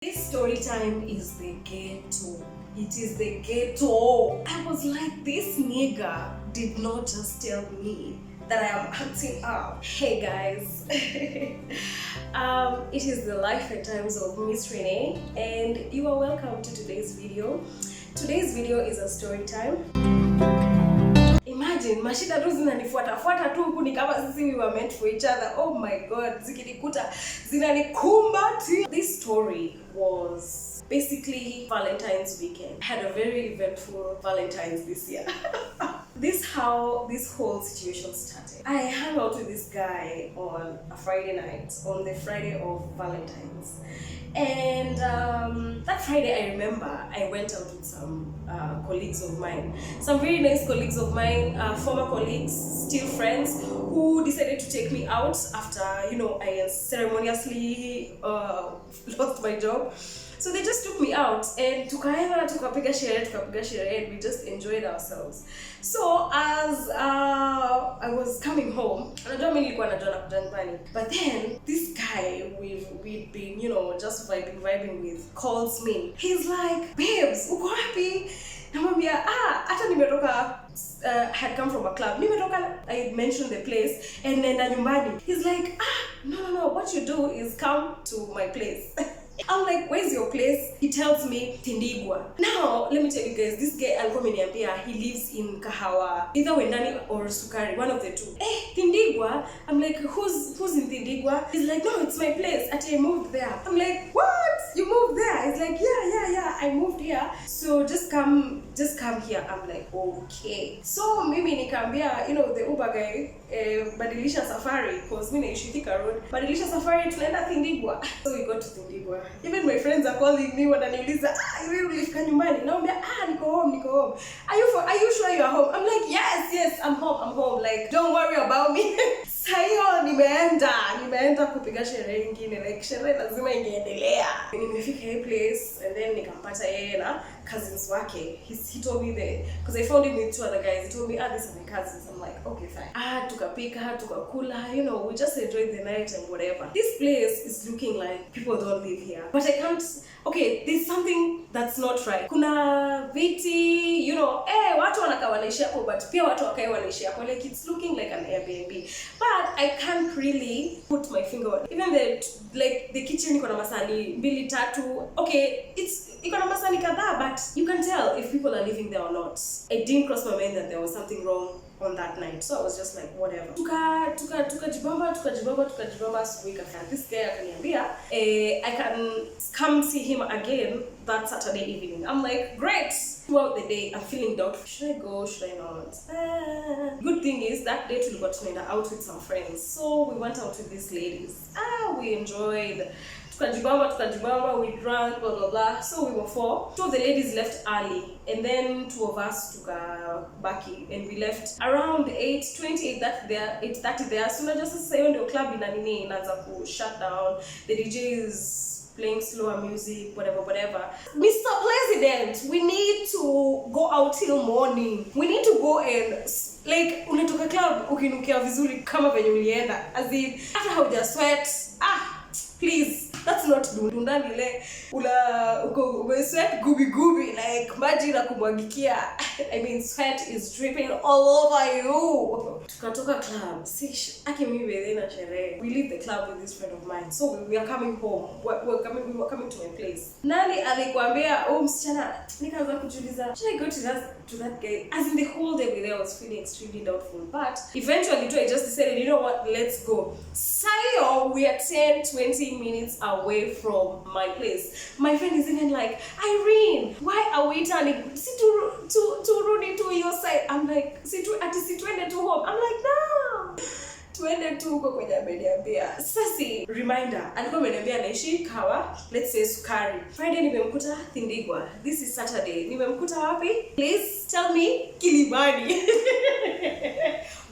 This story time is the ghetto. It is the ghetto. I was like, this nigga did not just tell me that I am acting up. Hey guys. It is the life and times of Miss Renee, and you are welcome to today's video. Today's video is a story time. Imagine, mashida tu zinanifuata tu huku ni kama sisi we were meant for each other. Oh my god, zikinikuta zinanikumbatia. This story was basically Valentine's weekend. I had a very eventful Valentine's this year. This how this whole situation started. I hung out with this guy on a Friday night, on the Friday of Valentine's. And that Friday, I remember I went out with some colleagues of mine, some very nice colleagues of mine, former colleagues, still friends, who decided to take me out after, I ceremoniously lost my job. So they just took me out and tukapiga sherehe, and we just enjoyed ourselves. So as I was coming home, but then this guy we'd been, just vibing with calls me. He's like, babes, uko wapi? Namwambia, hata nimetoka, had come from a club. I mentioned the place and nenda nyumbani. He's like, no, what you do is come to my place. I'm like, where's your place? He tells me, Tindigwa. Now, let me tell you guys, this guy, he lives in Kahawa, either Wendani or Sukari, one of the two. Tindigwa? I'm like, who's in Tindigwa? He's like, no, it's my place. Actually, I moved there. I'm like, what? You moved there? He's like, yeah, I moved here. So just come here. I'm like, okay. So mimi nikambia, the Uber guy, badilisha safari, because mimi naishi Thika Road. Badilisha safari, tunaenda Tindigwa. So we got to Tindigwa. Even my friends are calling me wananiuliza, wewe ulifika nyumbani? Naambia, niko home. Are you sure you are home? I'm like, yes, I'm home. Like, don't worry about me. Sayo nimeenda kupiga sherehe nyingine, like sherehe lazima ingeendelea. Nimefika hii place and then nikampata yeye na cousins wake. He told me because I found him with two other guys. He told me, these are my cousins. I'm like, okay, fine. Tukapika, tukakula, we just enjoyed the night and whatever. This place is looking like people don't live here. But I can't, okay, there's something that's not right. Kuna viti, watu wanakaa wanaishi hapo, but pia watu wakae wanaishi hapo. Like, it's looking like an Airbnb. But I can't really put my finger on it. Even the kitchen iko na masani 2-3. Okay, iko na masani kadhaa, but you can tell if people are living there or not. It didn't cross my mind that there was something wrong on that night. So I was just like, whatever. Tukajibamba asubuhi kafika. This guy akaniambia, I can come see him again that Saturday evening. I'm like, great. Throughout the day, I'm feeling doubtful. Should I go? Should I not? Good thing is that day we got to out with some friends. So we went out with these ladies. We enjoyed. Tukajibamba, we drank, blah, blah, blah. So we were 4. 2 of the ladies left early, and then 2 of us took a baki, and we left around 8:20, 8:30 there. So just say on the club inaanza ku shut down. The DJ is playing slower music, whatever. Mr. President, we need to go out till morning. We need to go and unatoka club ukinukia vizuri kama venye ulienda. As in, after hauja sweat, please. That's not dundani ile sweat gubi like maji na kumwagikia. I mean, sweat is dripping all over you. Tukatoka club. We leave the club with this friend of mine. So we are coming home. We were coming to my place. Nani alikwambia msichana, nikaanza kujiuliza, should I go to that guy? As in, the whole day we there, I was feeling extremely doubtful. But eventually I just decided, you know what, let's go. Sayo, we are 10-20 minutes away from my place. My friend is even like, Irene, why are we turning? To run to your side. I'm like, situende to home. I'm like, no. Tuende tu huko kwenye ameniambia. Sasa reminder, alikuwa ameniambia anaishi Kawa, let's say Sukari. Friday nimemkuta Tindigwa. This is Saturday. Nimemkuta wapi? Please tell me. Kilimani.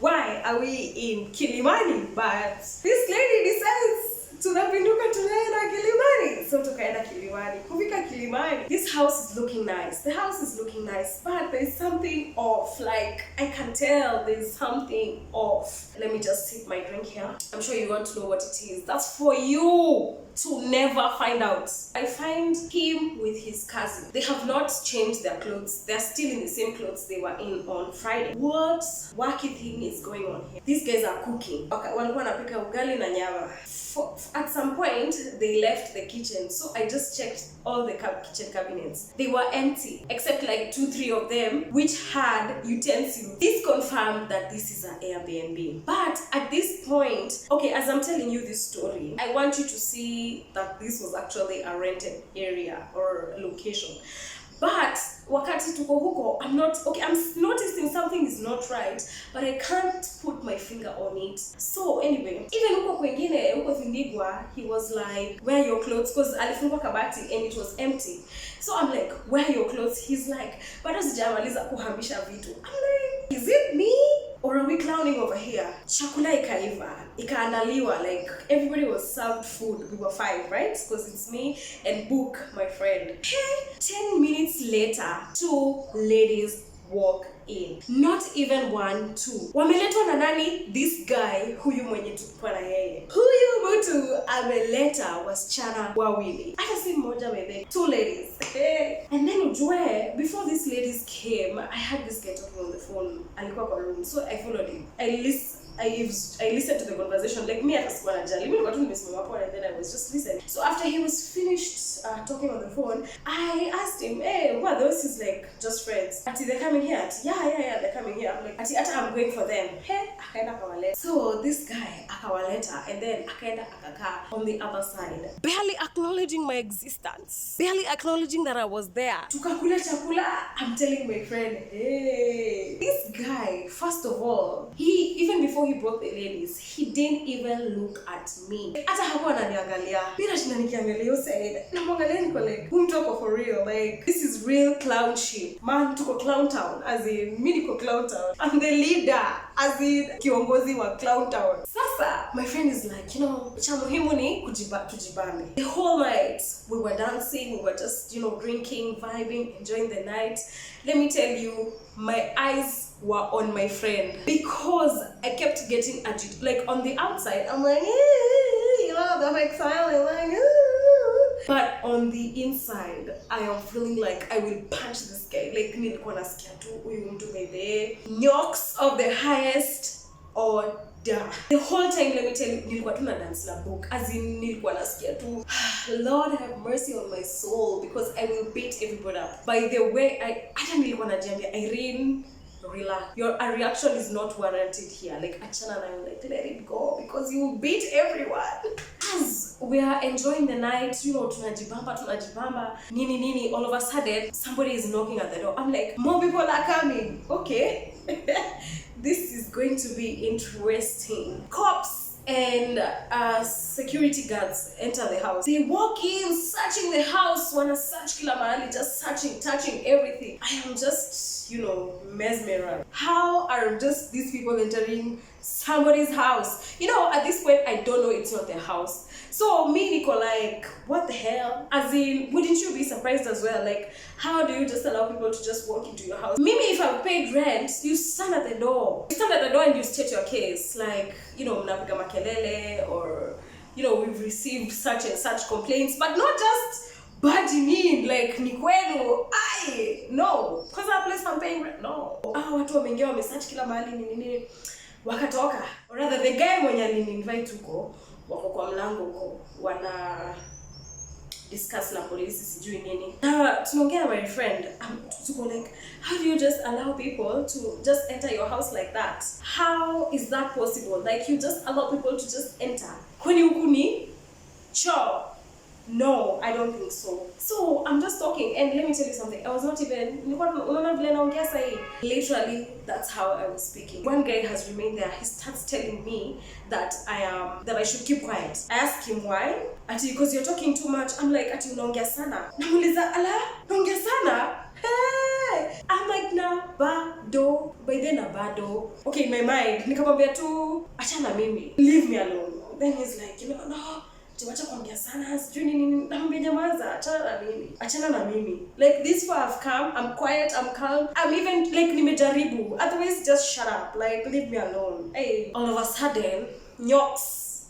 Why are we in Kilimani? But this lady decides tunapinduka tunaenda Kilimani. So tukaenda Kilimani. Kufika Kilimani, this house is looking nice. The house is looking nice, but there's something off. Like, I can tell there's something off. Let me just sip my drink here. I'm sure you want to know what it is. That's for you to never find out. I find him with his cousin. They have not changed their clothes. They're still in the same clothes they were in on Friday. What wacky thing is going on here? These guys are cooking. Okay, walikuwa wanapika ugali na nyama. At some point, they left the kitchen. So I just checked all the kitchen cabinets. They were empty, except like 2-3 of them, which had utensils. This confirmed that this is an Airbnb. But at this point, okay, as I'm telling you this story, I want you to see that this was actually a rented area or location. But wakati tuko huko, I'm noticing something is not right, but I can't put my finger on it. So anyway, even huko kwengine, huko Vindigwa, he was like, wear your clothes, because alifungua kabati and it was empty. So I'm like, wear your clothes. He's like, bado sijamaliza kuhamisha vitu. I'm like, is it me? Or are we clowning over here? Chakula ikaiva, ikaandaliwa, like everybody was served food. We were 5, right? Because it's me and Book, my friend. 10 minutes later, 2 ladies walk in. Not even 1, 2. Wameletwa na nani? This guy, huyu mwenye tulikuwa na yeye. Huyu mtu ameleta wasichana wawili. Hata si mmoja wewe. 2 ladies. And then ujue, before these ladies came, I had this guy talking on the phone. Alikuwa kwa room. So I followed him. I listened to the conversation. Like me, I was and then I was just listening. So after he was finished talking on the phone, I asked him, hey, what are those? He's like, just friends. Ati, they're coming here. Yeah, they're coming here. I'm like, ati, I'm going for them. Hey, akaenda akawaleta. So this guy akawaleta, and then akaenda akaka on the other side, barely acknowledging my existence, barely acknowledging that I was there. Tukakula chakula. I'm telling my friend, hey, this guy, first of all, even before he brought the ladies, he didn't even look at me. Hata hakuwa ananiangalia. Bila shina nikiangalia said, namwangalia niko like, whom talk for real? Like, this is real clown shit. Man, tuko clown town. As in, me niko clown town. I'm the leader. As in, kiongozi wa clown town. Sasa, my friend is like, cha muhimu ni tujibambe. The whole night, we were dancing, we were just, drinking, vibing, enjoying the night. Let me tell you, my eyes were on my friend because I kept getting agitated. Like on the outside, I'm like, they're like silent, like, but on the inside, I am feeling like I will punch this guy. Like, nilikuwa nasikia tu huyu mtu mede knocks of the highest order. The whole time, let me tell you, nilikuwa tu na dance na Book. As in, nilikuwa nasikia tu, Lord have mercy on my soul, because I will beat everybody up. By the way, hata nilikuwa najiambia, Irene, relax. Your reaction is not warranted here. Like, achana na, like, let it go, because you will beat everyone. As we are enjoying the night, tunajibamba, nini, all of a sudden, somebody is knocking at the door. I'm like, more people are coming. Okay. This is going to be interesting. Cops and security guards enter the house. They walk in, searching the house. Wanna search kila mahali, just searching, touching everything. I am just, mesmerized. How are just these people entering somebody's house? At this point, I don't know it's not their house. So me, Nico, like, what the hell? As in, wouldn't you be surprised as well? Like, how do you just allow people to just walk into your house? Maybe if I've paid rent, you stand at the door. You stand at the door and you state your case. Like, mnapiga makelele, or, we've received such and such complaints, but not just barging in, like, ni kwenu, no. Because that place I'm paying rent, no. Watu wameingia wamesearch kila mahali, nini, wakatoka. Or rather, the guy mwenye alini-invite huko, wako kwa mlango huko, wana discuss na polisi sijui nini. Tunaongea na my friend, tuko like, how do you just allow people to just enter your house like that? How is that possible? Like, you just allow people to just enter? Kwani huku ni choo? No, I don't think so. So I'm just talking, and let me tell you something. I was not even, literally, that's how I was speaking. One guy has remained there. He starts telling me that I should keep quiet. I ask him why. Ati, because you're talking too much. I'm like, ati unaongea sana. Namuliza, ala, naongea sana? Hey! I'm like, na bado. By then, na bado. Okay, in my mind, nikamwambia tu, achana mimi. Leave me alone. Then he's like, no. Wacha kuongea sana, sijui nini, namwambia nyamaza, achana na mimi. Like this far I've come, I'm quiet, I'm calm, I'm even like nimejaribu. Otherwise just shut up, like leave me alone. Hey, all of a sudden,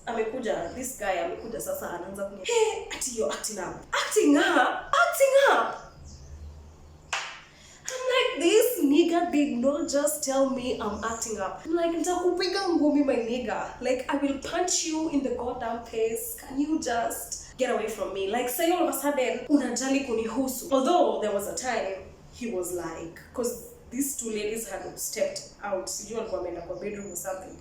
amekuja, this guy amekuja sasa anaanza kuni, hey, ati you're acting up. Acting up. I'm like, this nigga did not just tell me I'm acting up. I'm like, nitakupiga ngumi my nigga. Like, I will punch you in the goddamn face. Can you just get away from me? Like, say all of a sudden, unajali kunihusu. Although there was a time he was like, because these two ladies had stepped out, sijui walikuwa wameenda kwa bedroom or something.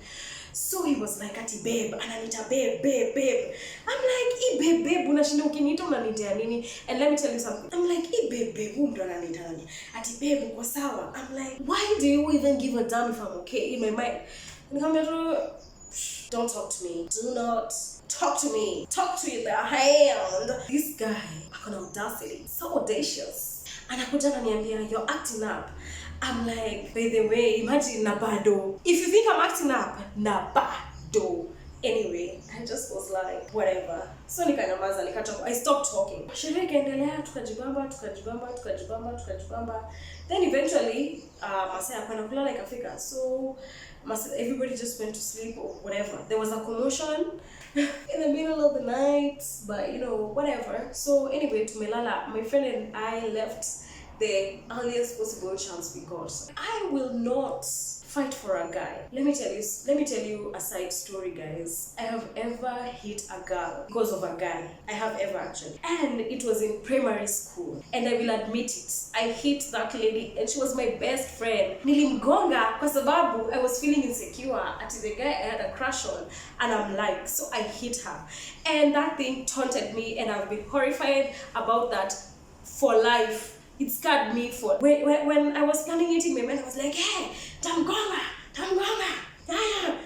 So he was like, ati babe, ananita babe. I'm like, babe, unashinda ukiniita unanitea nini? And let me tell you something. I'm like, babe, ndo ananiita nani? Ati babe, uko sawa? I'm like, why do you even give a damn if I'm okay? In my mind, don't talk to me. Do not talk to me. Talk to the hand. This guy, akona audacity. So audacious. Anakuja ananiambia, you're acting up. I'm like, by the way, imagine nabado. If you think I'm acting up, nabado. Anyway, I just was like, whatever. So nikanyamaza, nikatoka. I stopped talking. Sherehe ikaendelea, tukajibamba. Then eventually, masaa kwenda kulala ikafika. So everybody just went to sleep or whatever. There was a commotion in the middle of the night, but you know, whatever. So anyway, tumelala. My friend and I left the earliest possible chance we got. I will not fight for a guy. Let me tell you a side story, guys. I have ever hit a girl because of a guy. I have ever actually. And it was in primary school. And I will admit it. I hit that lady and she was my best friend. Nilimgonga kwa sababu I was feeling insecure at the guy I had a crush on. And I'm like, so I hit her. And that thing taunted me and I've been horrified about that for life. It scared me for when I was planning it in my mind. I was like, hey, tamgonga, yeah.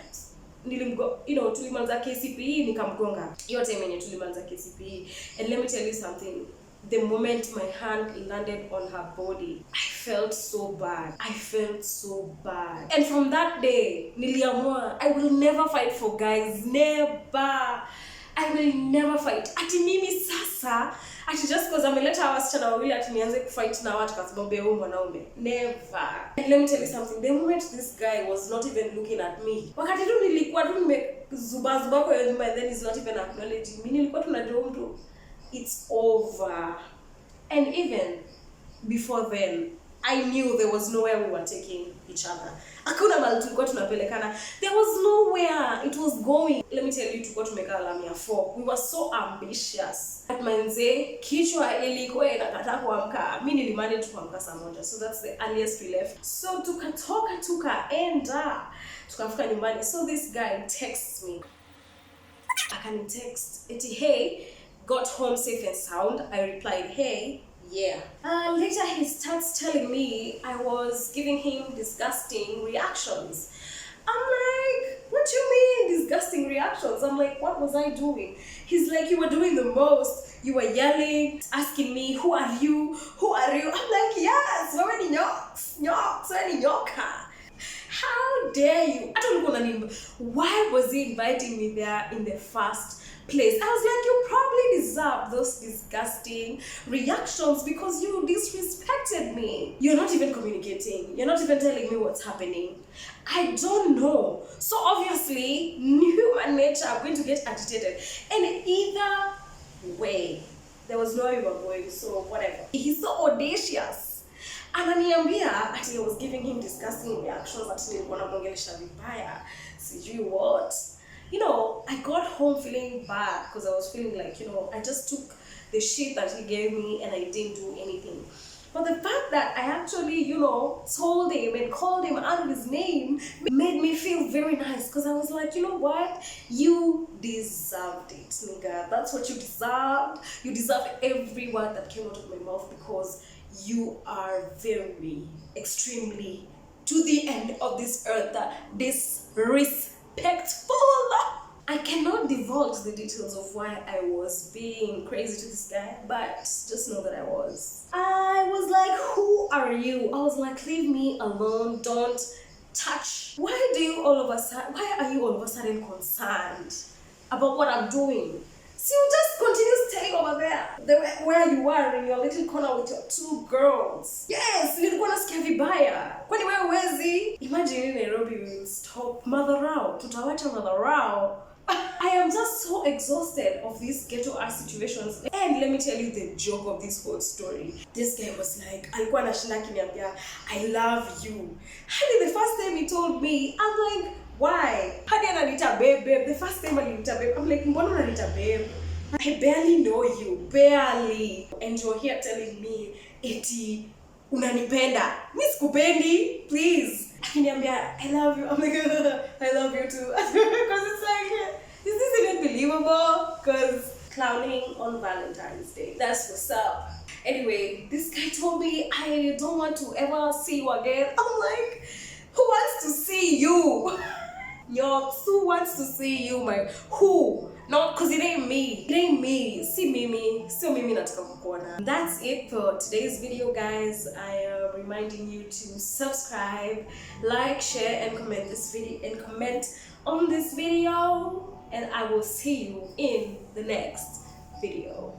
Tulimanza KCPE nikamgonga. Hiyo time yenye tulimanza KCPE. And let me tell you something. The moment my hand landed on her body, I felt so bad. And from that day, niliamua, I will never fight for guys. Never. I will never fight. Ati mimi sasa, ati just because ameleta wasichana wawili ati nianze kufight na watu kwa sababu ya huyu mwanaume. Never. And let me tell you something. The moment this guy was not even looking at me. Wakati tu nilikuwa tu nimezuba kwa hiyo nyumba, then he's not even acknowledging me. Nilikuwa tunajua mtu, it's over. And even before then, I knew there was nowhere we were taking each other. Hakuna mahali tulikuwa tunapelekana. There was nowhere it was going. Let me tell you, tulikuwa tumekaa alama ya 4. We were so ambitious. At manze, kichwa ilikuwa inakataa kuamka. Mimi nilimanage kuamka saa moja. So that's the earliest we left. So tukatoka tukaenda. Tukafika nyumbani. So this guy texts me. Akanitext, eti, hey, got home safe and sound. I replied, hey, yeah. Later he starts telling me I was giving him disgusting reactions. I'm like, what do you mean disgusting reactions? I'm like, what was I doing? He's like, you were doing the most. You were yelling, asking me, who are you? I'm like, yes, wewe ni nyoka. How dare you? I don't know. Why was he inviting me there in the first place? I was like, you probably deserve those disgusting reactions because you disrespected me. You're not even communicating. You're not even telling me what's happening. I don't know. So obviously, human nature, I'm going to get agitated. And either way, there was no way we were going, so whatever. He's so audacious. Ananiambia ati I was giving him disgusting reactions, ati nilikuwa namwongelesha vibaya, sijui what. You know, I got home feeling bad because I was feeling like, I just took the shit that he gave me and I didn't do anything. But the fact that I actually, told him and called him out of his name made me feel very nice because I was like, you know what? You deserved it, nigga. That's what you deserved. You deserved every word that came out of my mouth because you are very, extremely, to the end of this earth, disrespectful. I cannot divulge the details of why I was being crazy to this guy, but just know that I was. I was like, who are you? I was like, leave me alone, don't touch. Why are you all of a sudden concerned about what I'm doing? So you just continue staying over there, where you are in your little corner with your 2 girls. Yes, nilikuwa nasikia vibaya. Kwani wewe huwezi? Imagine in Nairobi we will stop madharau. Tutawacha madharau. I am just so exhausted of these ghetto ass situations. And let me tell you the joke of this whole story. This guy was like, alikuwa anashinda akiniambia, I love you. Hadi the first time he told me, I'm like, why? Hadi ananiita babe. The first time alinita babe, I'm like, mbona unaniita babe? I barely know you, barely. And you're here telling me, eti unanipenda. Mi sikupendi, please. Akiniambia, I love you. I'm like, I love you too. Because it's like, is this even believable? Because clowning on Valentine's Day. That's what's up. Anyway, this guy told me, I don't want to ever see you again. I'm like, who wants to see you? Who wants to see you, who? No, because it ain't me. It ain't me. See Mimi. So Mimi nataka kukuona. That's it for today's video, guys. I am reminding you to subscribe, like, share, and comment this video and comment on this video. And I will see you in the next video.